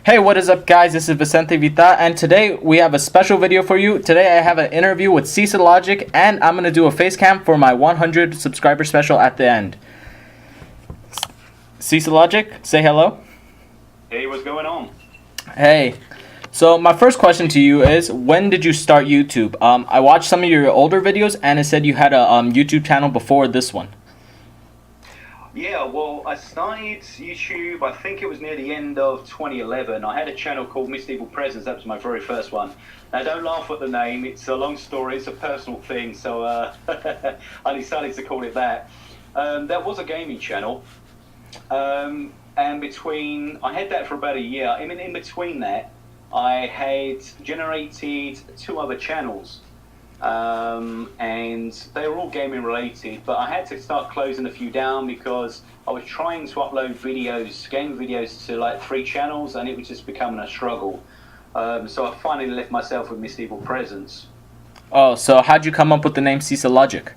Hey, what is up, guys? This is Vicente Vita, and today we have a special video for you. Today I have an interview with Sisalogic, and I'm going to do a Facecam for my 100 subscriber special at the end. Sisalogic, say hello. Hey, what's going on? Hey. So my first question to you is, when did you start YouTube? I watched some of your older videos, and it said you had a YouTube channel before this one. Yeah, well, I started YouTube, I think it was near the end of 2011. I had a channel called Medieval Presence. That was my very first one. Now, don't laugh at the name. It's a long story. It's a personal thing, so I decided to call it that. That was a gaming channel. And I had that for about a year. I mean, in between that, I had generated 2 other channels. And they were all gaming related, but I had to start closing a few down because I was trying to upload videos, game videos, to like 3 channels, and it was just becoming a struggle. So I finally left myself with Medieval Presence. Oh, so how'd you come up with the name Sisalogic?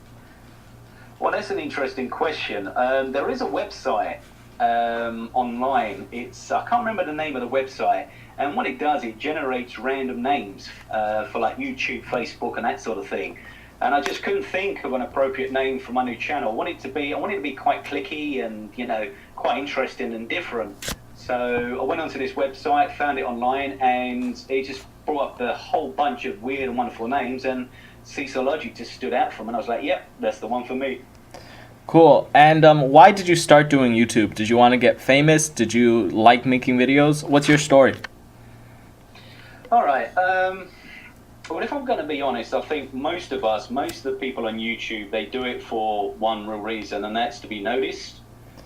Well, that's an interesting question. There is a website online. I can't remember the name of the website. And what it does, it generates random names for like YouTube, Facebook, and that sort of thing. And I just couldn't think of an appropriate name for my new channel. I wanted it to be quite clicky and, you know, quite interesting and different. So I went onto this website, found it online, and it just brought up a whole bunch of weird and wonderful names. And Sisalogic just stood out from me. And I was like, yep, that's the one for me. Cool. And why did you start doing YouTube? Did you want to get famous? Did you like making videos? What's your story? All right. Well, if I'm going to be honest, I think most of the people on YouTube, they do it for one real reason, and that's to be noticed.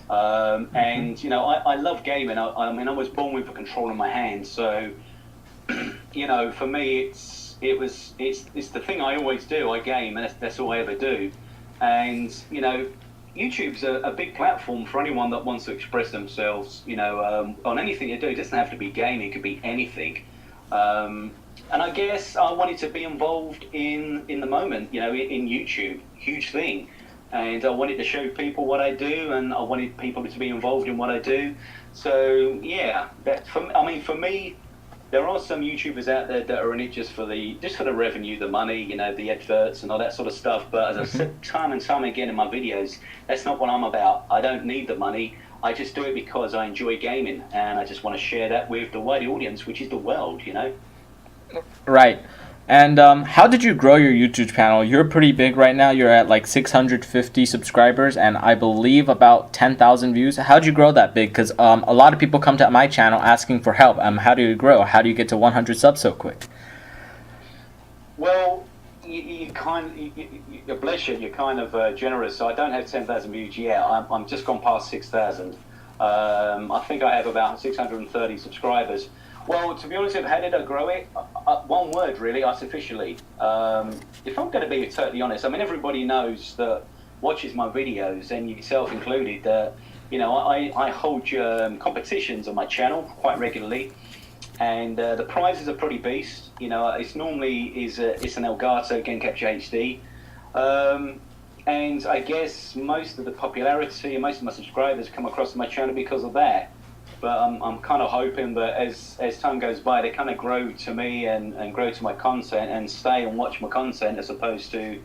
And, you know, I love gaming. I mean, I was born with a controller in my hand. So, you know, for me, it's the thing I always do. I game, and that's all I ever do. And, you know, YouTube's a big platform for anyone that wants to express themselves, you know, on anything you do. It doesn't have to be gaming. It could be anything. And I guess I wanted to be involved in the moment, you know, in YouTube, huge thing. And I wanted to show people what I do, and I wanted people to be involved in what I do. So, yeah, for me, there are some YouTubers out there that are in it just for the revenue, the money, you know, the adverts and all that sort of stuff. But as I've said time and time again in my videos, that's not what I'm about. I don't need the money. I just do it because I enjoy gaming, and I just want to share that with the wider audience, which is the world, you know. Right. And how did you grow your YouTube channel? You're pretty big right now. You're at like 650 subscribers and I believe about 10,000 views. How did you grow that big? Because a lot of people come to my channel asking for help. How do you grow? How do you get to 100 subs so quick? Well, you're kind of generous. So I don't have 10,000 views yet. I'm just gone past 6,000. I think I have about 630 subscribers. Well, to be honest, how did I grow it? One word, really, artificially. If I'm going to be totally honest, I mean, everybody knows that watches my videos, and yourself included, that, you know, I hold competitions on my channel quite regularly, and the prizes are pretty beast. You know, it's normally it's an Elgato Game Capture HD, and I guess most of the popularity and most of my subscribers come across my channel because of that. But I'm kind of hoping that as time goes by, they kind of grow to me and grow to my content and stay and watch my content as opposed to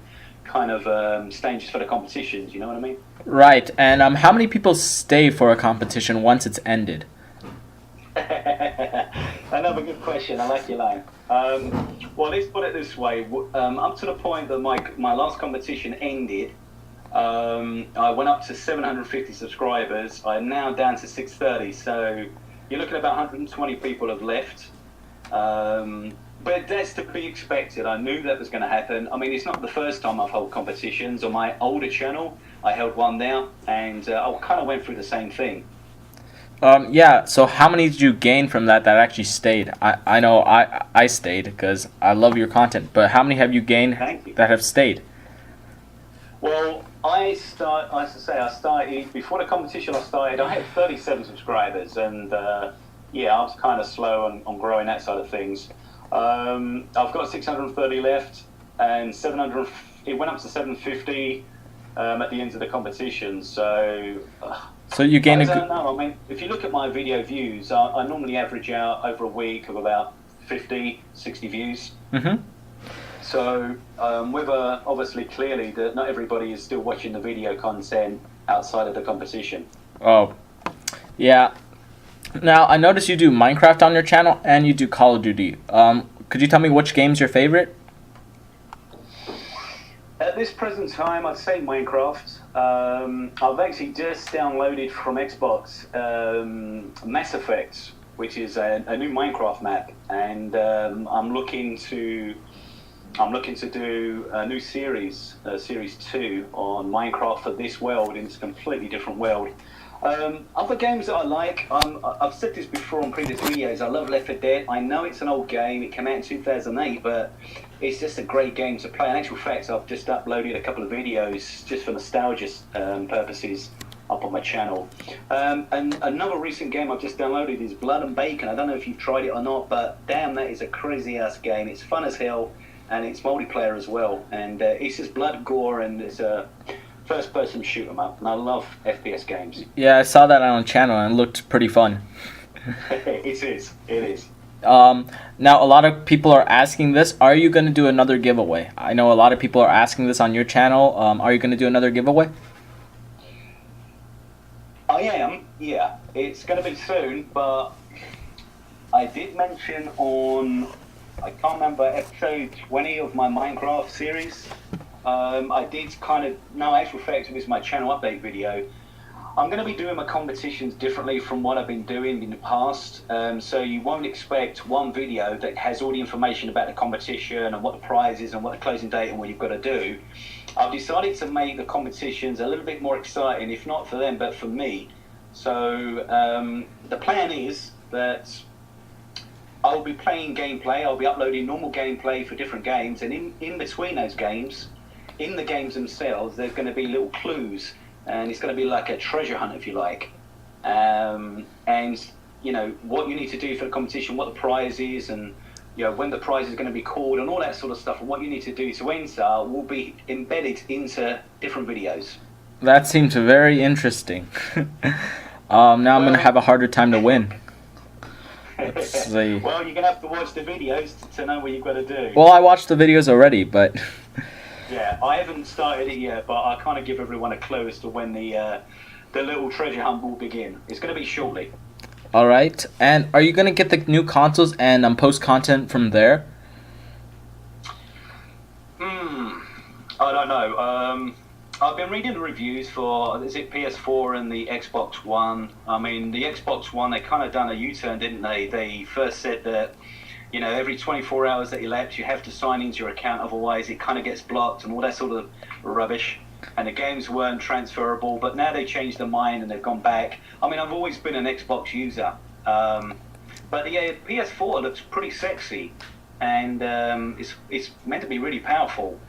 kind of staying just for the competitions, you know what I mean? Right. And how many people stay for a competition once it's ended? Another good question. I like your line. Well, let's put it this way. Up to the point that my last competition ended, I went up to 750 subscribers. I'm now down to 630. So you're looking at about 120 people have left. But that's to be expected. I knew that was going to happen. I mean, it's not the first time I've held competitions. On my older channel, I held one there, and I kind of went through the same thing. Yeah, so how many did you gain from that actually stayed? I know I stayed because I love your content, but how many have you gained that have stayed? Well, I started, before the competition I had 37 subscribers, and yeah, I was kind of slow on growing that side of things. I've got 630 left, and it went up to 750 at the end of the competition, so So you gain I a good. don't know. I mean, if you look at my video views, I normally average out over a week of about 50, 60 views. Mm-hmm. So, obviously, clearly, that not everybody is still watching the video content outside of the competition. Oh, yeah. Now I noticed you do Minecraft on your channel and you do Call of Duty. Could you tell me which game's your favorite? At this present time, I'd say Minecraft. I've actually just downloaded from Xbox Mass Effect, which is a new Minecraft map, and I'm looking to do a new series, Series 2, on Minecraft for this world, and it's a completely different world. Other games that I like, I've said this before on previous videos, I love Left 4 Dead. I know it's an old game, it came out in 2008, but it's just a great game to play. In actual fact, I've just uploaded a couple of videos just for nostalgia purposes up on my channel. And another recent game I've just downloaded is Blood and Bacon. I don't know if you've tried it or not, but damn, that is a crazy-ass game. It's fun as hell, and it's multiplayer as well. And it's just blood, gore, and it's a first-person shoot 'em up, and I love FPS games. Yeah, I saw that on the channel and it looked pretty fun. It is. Now a lot of people are asking this. Are you going to do another giveaway? I know a lot of people are asking this on your channel. Are you going to do another giveaway? I am, yeah. It's going to be soon, but I did mention on, I can't remember, episode 20 of my Minecraft series. I did actual fact, it was my channel update video. I'm going to be doing my competitions differently from what I've been doing in the past. So you won't expect one video that has all the information about the competition and what the prize is and what the closing date and what you've got to do. I've decided to make the competitions a little bit more exciting, if not for them, but for me. So the plan is that I'll be playing gameplay. I'll be uploading normal gameplay for different games, and in between those games, in the games themselves, there's going to be little clues, and it's going to be like a treasure hunt, if you like. And you know what you need to do for the competition, what the prize is, and when the prize is going to be called, and all that sort of stuff, and what you need to do to enter will be embedded into different videos. That seems very interesting. Now I'm going to have a harder time to win. Let's see. Well, you're going to have to watch the videos to know what you've got to do. Well, I watched the videos already, but... Yeah, I haven't started it yet, but I kind of give everyone a clue as to when the little treasure hunt will begin. It's going to be shortly. All right. And are you going to get the new consoles and post content from there? I don't know. I've been reading the reviews for, is it PS4 and the Xbox One? I mean, the Xbox One, they kind of done a U-turn, didn't they? They first said that, every 24 hours that elapse, you have to sign into your account, otherwise it kind of gets blocked and all that sort of rubbish. And the games weren't transferable, but now they changed their mind and they've gone back. I mean, I've always been an Xbox user. But the PS4 looks pretty sexy, and it's meant to be really powerful.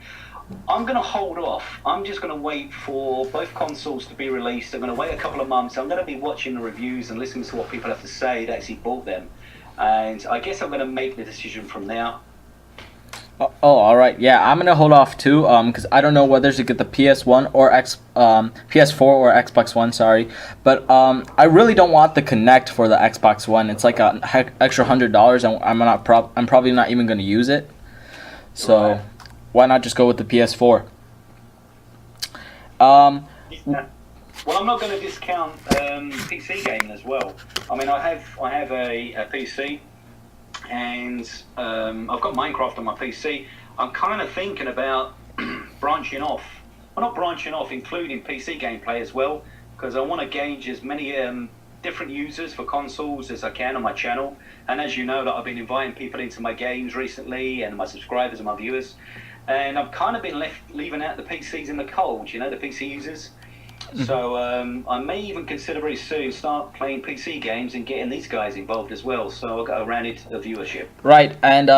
I'm going to hold off. I'm just going to wait for both consoles to be released. I'm going to wait a couple of months. I'm going to be watching the reviews and listening to what people have to say that actually bought them. And I guess I'm going to make the decision from now. Oh, all right. Yeah, I'm gonna hold off too. Because I don't know whether to get the PS1 or PS4 or Xbox One. Sorry, but I really don't want the Kinect for the Xbox One. It's like an extra $100, and I'm probably not even gonna use it. So, right. Why not just go with the PS4? Well, I'm not going to discount PC gaming as well. I mean, I have a PC. And I've got Minecraft on my PC. I'm kind of thinking about branching off. Well, not branching off, including PC gameplay as well, because I want to gauge as many different users for consoles as I can on my channel. And as you know, that I've been inviting people into my games recently, and my subscribers and my viewers. And I've kind of been leaving out the PCs in the cold, the PC users. So I may even consider very soon start playing PC games and getting these guys involved as well. So I'll get a rounded viewership. Right, and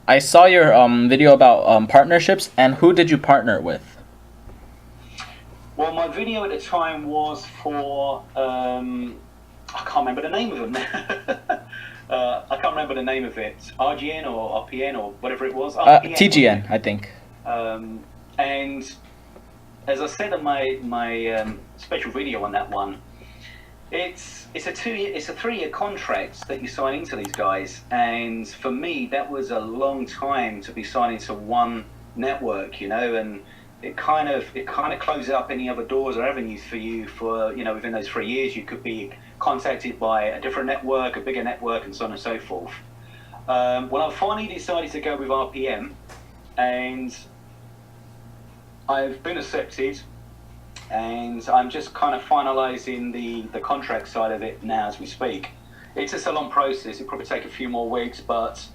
I saw your video about partnerships, and who did you partner with? Well, my video at the time was for, I can't remember the name of them. I can't remember the name of it. RGN or RPN or whatever it was. RPN, TGN, I think. And as I said in my special video on that one, It's a 3-year contract that you sign into these guys, and for me that was a long time to be signing to one network, and it kind of closes up any other doors or avenues for you for within those 3 years you could be contacted by a different network, a bigger network, and so on and so forth. Well, I finally decided to go with RPM, and I've been accepted, and I'm just kind of finalising the contract side of it now as we speak. It's just a long process. It'll probably take a few more weeks, but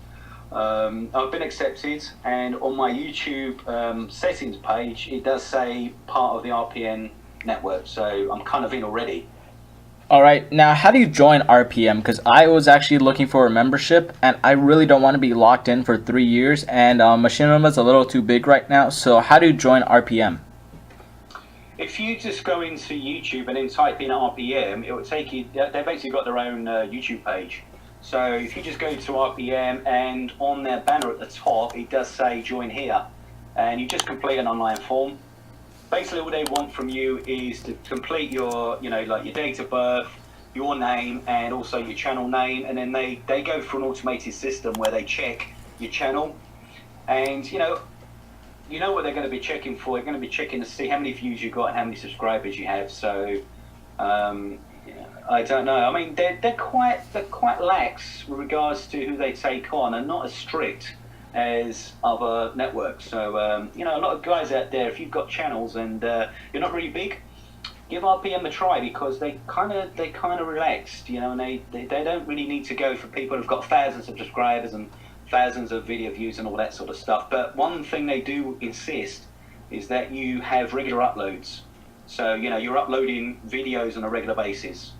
I've been accepted, and on my YouTube settings page, it does say part of the RPN network, so I'm kind of in already. All right, now how do you join RPM? Because I was actually looking for a membership, and I really don't want to be locked in for 3 years, and Machinima is a little too big right now. So how do you join RPM? If you just go into YouTube and then type in RPM, it will take you. They've basically got their own YouTube page. So if you just go to RPM, and on their banner at the top, it does say join here, and you just complete an online form. Basically, all they want from you is to complete your, like your date of birth, your name, and also your channel name, and then they go through an automated system where they check your channel, and you know what they're going to be checking for. They're going to be checking to see how many views you got and how many subscribers you have. So I don't know. I mean, they're quite lax with regards to who they take on, and not as strict as other networks. So a lot of guys out there, if you've got channels and you're not really big, give RPM a try, because they kind of relaxed, and they don't really need to go for people who've got thousands of subscribers and thousands of video views and all that sort of stuff. But one thing they do insist is that you have regular uploads. So you're uploading videos on a regular basis.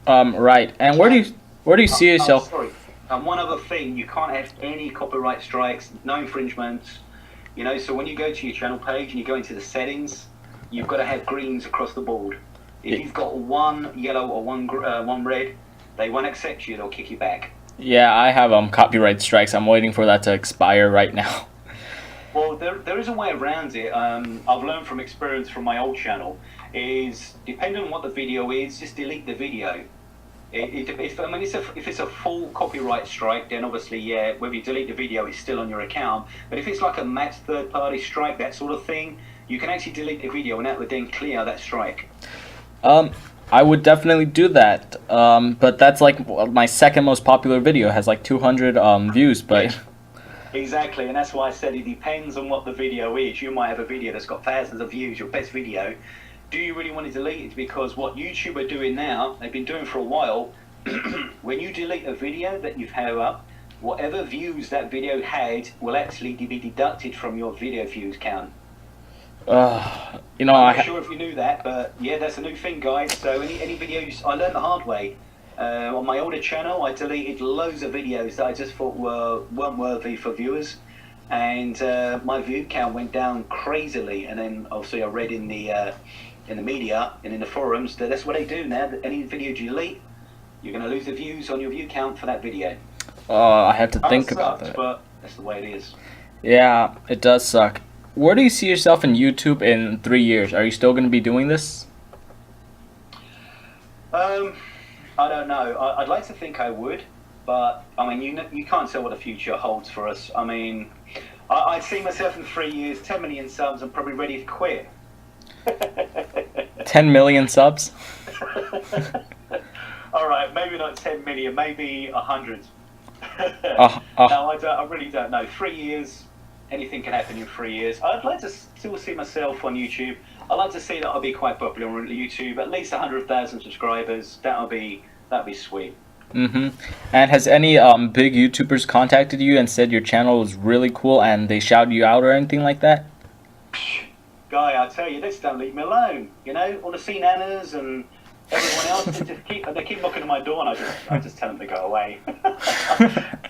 Right. And where do you see yourself? Sorry. And one other thing, you can't have any copyright strikes, no infringements. So when you go to your channel page and you go into the settings, you've got to have greens across the board. If you've got one yellow or one red, they won't accept you. They'll kick you back. Yeah, I have copyright strikes. I'm waiting for that to expire right now. Well, there is a way around it. I've learned from experience from my old channel. Is depending on what the video is, just delete the video. If it's a full copyright strike, then obviously, yeah, whether you delete the video, it's still on your account. But if it's like a mass third-party strike, that sort of thing, you can actually delete the video, and that would then clear that strike. I would definitely do that. But that's like my second most popular video. It has like 200 views, but. Exactly, and that's why I said it depends on what the video is. You might have a video that's got thousands of views, your best video. Do you really want to delete it? Because what YouTube are doing now, they've been doing for a while, when you delete a video that you've had up, whatever views that video had will actually be deducted from your video views count. I'm not sure if you knew that, but yeah, that's a new thing, guys. So any videos, I learned the hard way. On my older channel, I deleted loads of videos that I just thought weren't worthy for viewers, and my view count went down crazily. And then obviously I read in the media and in the forums that's what they do now. That any video you delete, you're going to lose the views on your view count for that video. I have to think about that. But that's the way it is. Yeah, it does suck. Where do you see yourself in YouTube in 3 years? Are you still going to be doing this? I don't know. I'd like to think I would, but I mean, you can't tell what the future holds for us. I mean, I'd see myself in 3 years, 10 million subs, and probably ready to quit. 10 million subs? All right, maybe not 10 million, maybe 100. No, I really don't know. 3 years, anything can happen in 3 years. I'd like to still see myself on YouTube. I'd like to see that I'll be quite popular on YouTube, at least 100,000 subscribers. That'd be sweet. And has any big YouTubers contacted you and said your channel is really cool and they shout you out or anything like that? Guy, I tell you, they just don't leave me alone. All the C-Nanas and everyone else, they keep knocking on my door, and I just tell them to go away.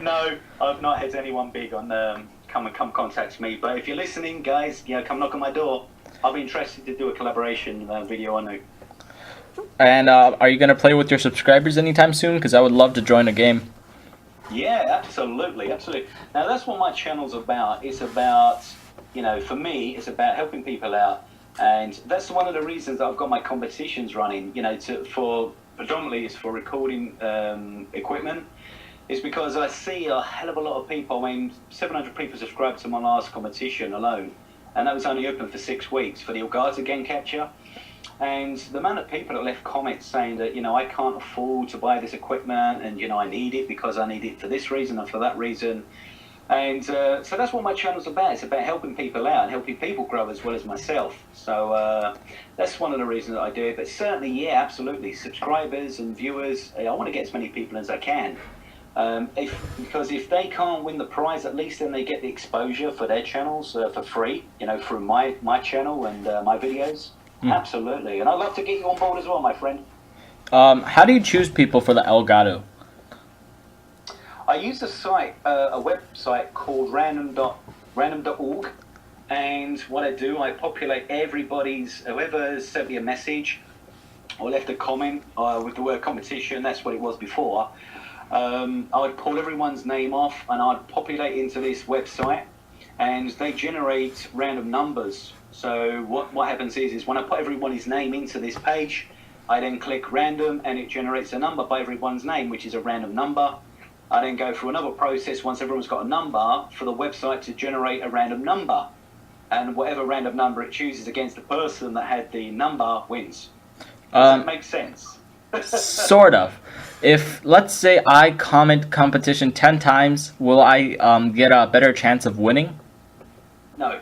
No, I've not had anyone big on come contact me. But if you're listening, guys, come knock on my door. I'll be interested to do a collaboration video on it. And are you going to play with your subscribers anytime soon? Because I would love to join a game. Yeah, absolutely. Now, that's what my channel's about. It's about, for me, it's about helping people out. And that's one of the reasons that I've got my competitions running, you know, predominantly it's for recording equipment. It's because I see a hell of a lot of people. I mean, 700 people subscribed to my last competition alone, and that was only open for 6 weeks for the Elgato game capture. And the amount of people that left comments saying that, you know, I can't afford to buy this equipment, and, you know, I need it because I need it for this reason and for that reason. And so that's what my channel's about. It's about helping people out and helping people grow as well as myself. So that's one of the reasons that I do it. But certainly, yeah, absolutely. Subscribers and viewers, I want to get as many people as I can. Because if they can't win the prize, at least then they get the exposure for their channels for free, you know, through my channel and my videos. Absolutely. And I'd love to get you on board as well, my friend. How do you choose people for the Elgato? I use a site, a website called random.org, and what I do, I populate whoever sent me a message or left a comment with the word competition. That's what it was before. I would pull everyone's name off and I'd populate into this website, and they generate random numbers. So what happens is when I put everybody's name into this page, I then click random and it generates a number by everyone's name, which is a random number. I then go through another process once everyone's got a number for the website to generate a random number. And whatever random number it chooses against the person that had the number wins. Does that make sense? Sort of. If, let's say, I comment competition 10 times, will I get a better chance of winning? No.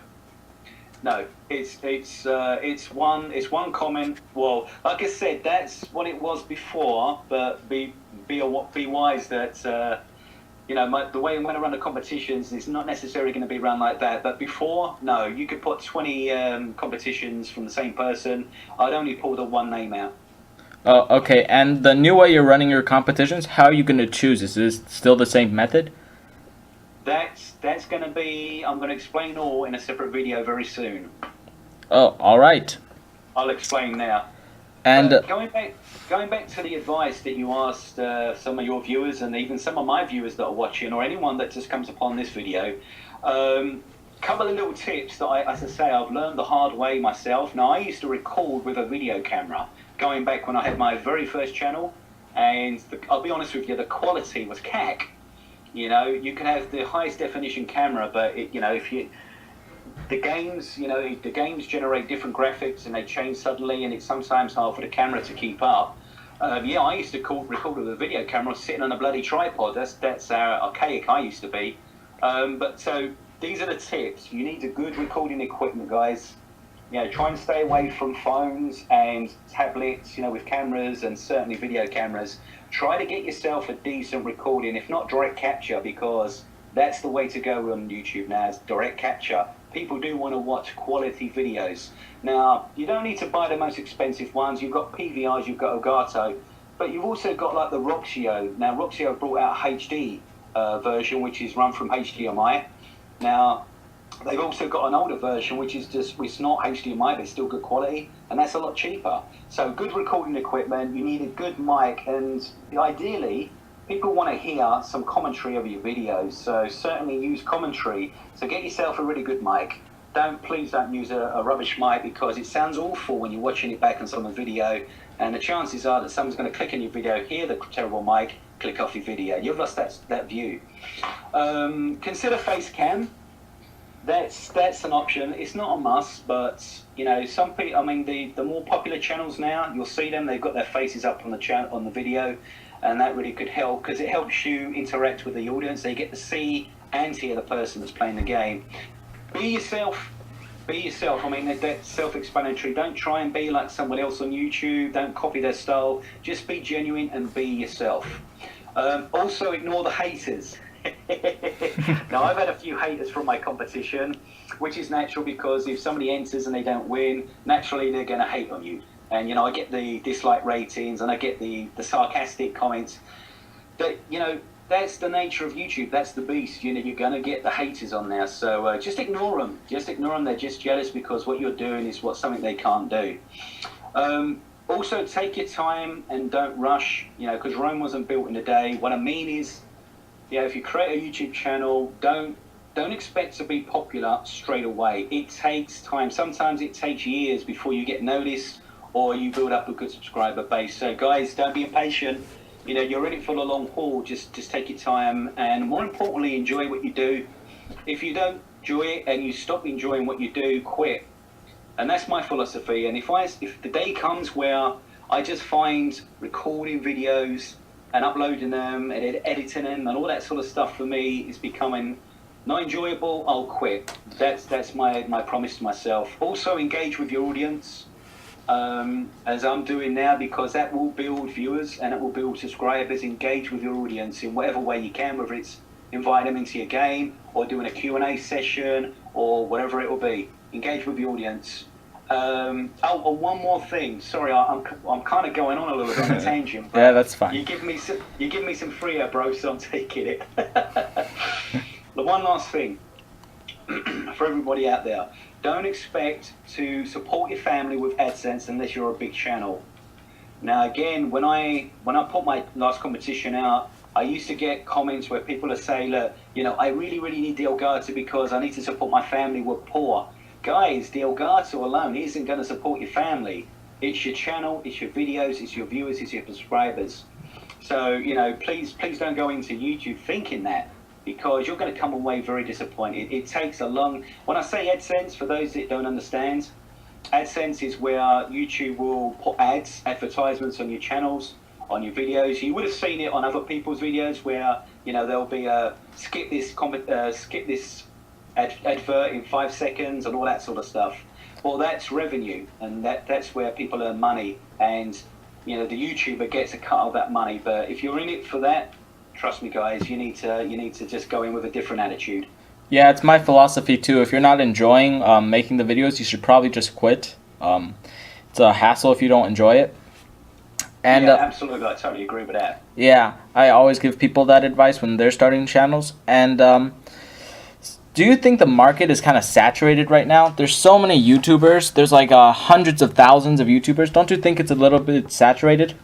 It's one comment. Well, like I said, that's what it was before. But be wise that you know, the way I'm going to run the competitions is not necessarily going to be run like that. But before, no, you could put 20 competitions from the same person. I'd only pull the one name out. Oh, okay. And the new way you're running your competitions, how are you going to choose? Is this still the same method? That's going to be. I'm going to explain all in a separate video very soon. Oh, all right. I'll explain now. And going back to the advice that you asked some of your viewers and even some of my viewers that are watching, or anyone that just comes upon this video, couple of little tips that as I say, I've learned the hard way myself. Now, I used to record with a video camera, going back when I had my very first channel, and I'll be honest with you, the quality was cack. You know, you can have the highest definition camera, but you know, the games generate different graphics and they change suddenly, and it's sometimes hard for the camera to keep up. Yeah, I used to record with a video camera sitting on a bloody tripod. That's how archaic I used to be. But so these are the tips. You need a good recording equipment, guys. You know, try and stay away from phones and tablets, you know, with cameras and certainly video cameras. Try to get yourself a decent recording, if not direct capture, because that's the way to go on YouTube now, is direct capture. People do want to watch quality videos. Now, you don't need to buy the most expensive ones. You've got PVRs, you've got Elgato, but you've also got like the Roxio. Now, Roxio brought out a HD version, which is run from HDMI. Now, they've also got an older version, which is it's not HDMI, but it's still good quality, and that's a lot cheaper. So good recording equipment, you need a good mic, and ideally, people want to hear some commentary of your videos, so certainly use commentary. So get yourself a really good mic. Please don't use a rubbish mic, because it sounds awful when you're watching it back on some video, and the chances are that someone's going to click on your video, hear the terrible mic, click off your video. You've lost that view. Consider Facecam. That's an option. It's not a must, but you know, some people. I mean, the more popular channels now, you'll see them. They've got their faces up on the video, and that really could help, because it helps you interact with the audience. They get to see and hear the person that's playing the game. Be yourself. Be yourself. I mean, that's self-explanatory. Don't try and be like someone else on YouTube. Don't copy their style. Just be genuine and be yourself. Also, ignore the haters. Now, I've had a few haters from my competition, which is natural, because if somebody enters and they don't win, naturally they're going to hate on you. And, you know, I get the dislike ratings and I get the sarcastic comments. That, you know, that's the nature of YouTube. That's the beast. You know, you're going to get the haters on there. So just ignore them. Just ignore them. They're just jealous because what you're doing is something they can't do. Also, take your time and don't rush, you know, because Rome wasn't built in a day. What I mean is, you know, if you create a YouTube channel, don't don't expect to be popular straight away. It takes time. Sometimes it takes years before you get noticed or you build up a good subscriber base. So guys, don't be impatient. You know, you're in it for the long haul. Just take your time, and more importantly, enjoy what you do. If you don't enjoy it and you stop enjoying what you do, quit. And that's my philosophy. And if the day comes where I just find recording videos and uploading them and editing them and all that sort of stuff for me is becoming not enjoyable, I'll quit. That's my promise to myself. Also, engage with your audience, as I'm doing now, because that will build viewers and it will build subscribers. Engage with your audience in whatever way you can, whether it's invite them into your game or doing a Q&A session or whatever it will be. Engage with your audience. One more thing. Sorry, I'm kind of going on a little bit on a tangent. Yeah, that's fine. You give me some free air, bro, so I'm taking it. The one last thing for everybody out there: don't expect to support your family with AdSense unless you're a big channel. Now, again, when I put my last competition out, I used to get comments where people are saying, look, you know, I really need the Elgato because I need to support my family. We're poor. Guys, the Elgato alone isn't going to support your family. It's your channel, it's your videos, it's your viewers, it's your subscribers. So, you know, please don't go into YouTube thinking that, because you're going to come away very disappointed. It takes a long... When I say AdSense, for those that don't understand, AdSense is where YouTube will put ads, advertisements on your channels, on your videos. You would have seen it on other people's videos where, you know, there'll be a skip this advert in 5 seconds and all that sort of stuff. Well, that's revenue, and that's where people earn money, and, you know, the YouTuber gets a cut of that money. But if you're in it for that, trust me, guys, you need to just go in with a different attitude. Yeah, it's my philosophy too. If you're not enjoying making the videos, you should probably just quit. It's a hassle if you don't enjoy it. And yeah, absolutely, I totally agree with that. Yeah, I always give people that advice when they're starting channels. And do you think the market is kind of saturated right now? There's so many YouTubers. There's like hundreds of thousands of YouTubers. Don't you think it's a little bit saturated?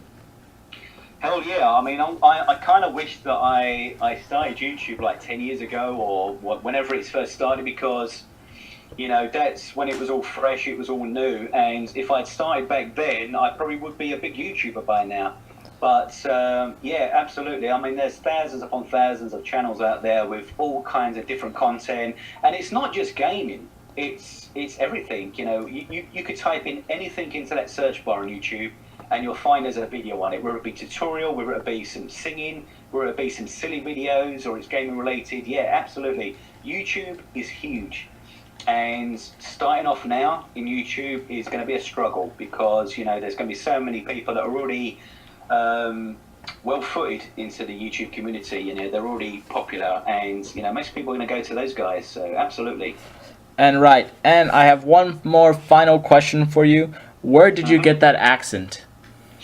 Hell yeah. I mean, I kind of wish that I started YouTube like 10 years ago or whenever it first started, because, you know, that's when it was all fresh, it was all new. And if I'd started back then, I probably would be a big YouTuber by now. But yeah, absolutely. I mean, there's thousands upon thousands of channels out there with all kinds of different content, and it's not just gaming. It's everything. You know, you could type in anything into that search bar on YouTube, and you'll find there's a video on it. Whether it be tutorial, whether it be some singing, whether it be some silly videos, or it's gaming related. Yeah, absolutely. YouTube is huge. And starting off now in YouTube is going to be a struggle, because, you know, there's going to be so many people that are already well-footed into the YouTube community. You know, they're already popular, and, you know, most people are going to go to those guys. So absolutely. And right, and I have one more final question for you. Where did you get that accent?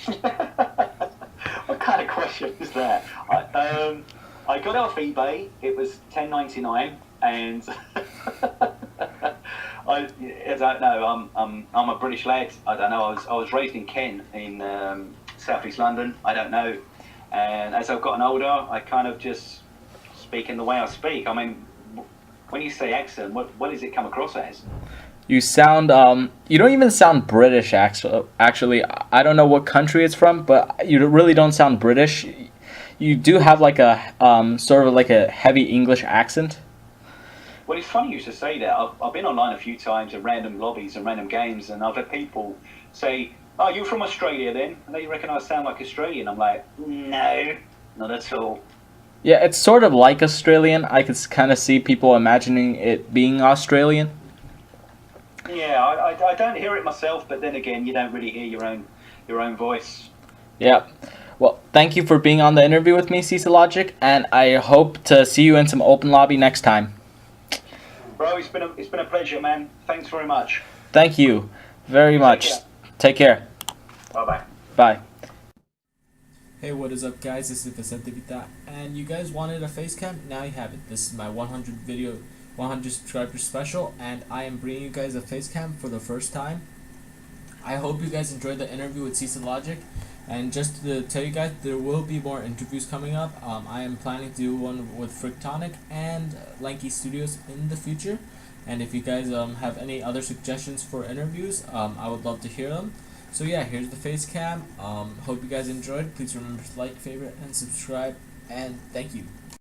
What kind of question is that? I got it off eBay. It was $10.99, and I don't know. I'm a British lad. I don't know. I was raised in Kent in southeast London. I don't know. And as I've gotten older, I kind of just speak in the way I speak. I mean, when you say accent, what does it come across as? You sound, you don't even sound British, actually. I don't know what country it's from, but you really don't sound British. You do have like a, sort of like a heavy English accent. Well, it's funny you should say that. I've been online a few times in random lobbies and random games, and I've had people say, oh, you're from Australia then? And they reckon I sound like Australian. I'm like, no, not at all. Yeah, it's sort of like Australian. I could kind of see people imagining it being Australian. Yeah, I don't hear it myself, but then again, you don't really hear your own voice. Yeah. Well, thank you for being on the interview with me, Sisalogic, and I hope to see you in some open lobby next time. Bro, it's been a pleasure, man. Thanks very much. Thank you very much. Take care. Bye-bye. Bye. Hey, what is up, guys? This is Vicente Vita, and you guys wanted a face cam? Now you have it. This is my 100 subscribers special, and I am bringing you guys a face cam for the first time. I hope you guys enjoyed the interview with Sisalogic, And just to tell you guys, there will be more interviews coming up. I am planning to do one with Frictonic and Lanky Studios in the future. And if you guys have any other suggestions for interviews, I would love to hear them. So yeah, here's the face cam. Hope you guys enjoyed. Please remember to like, favorite, and subscribe. And thank you.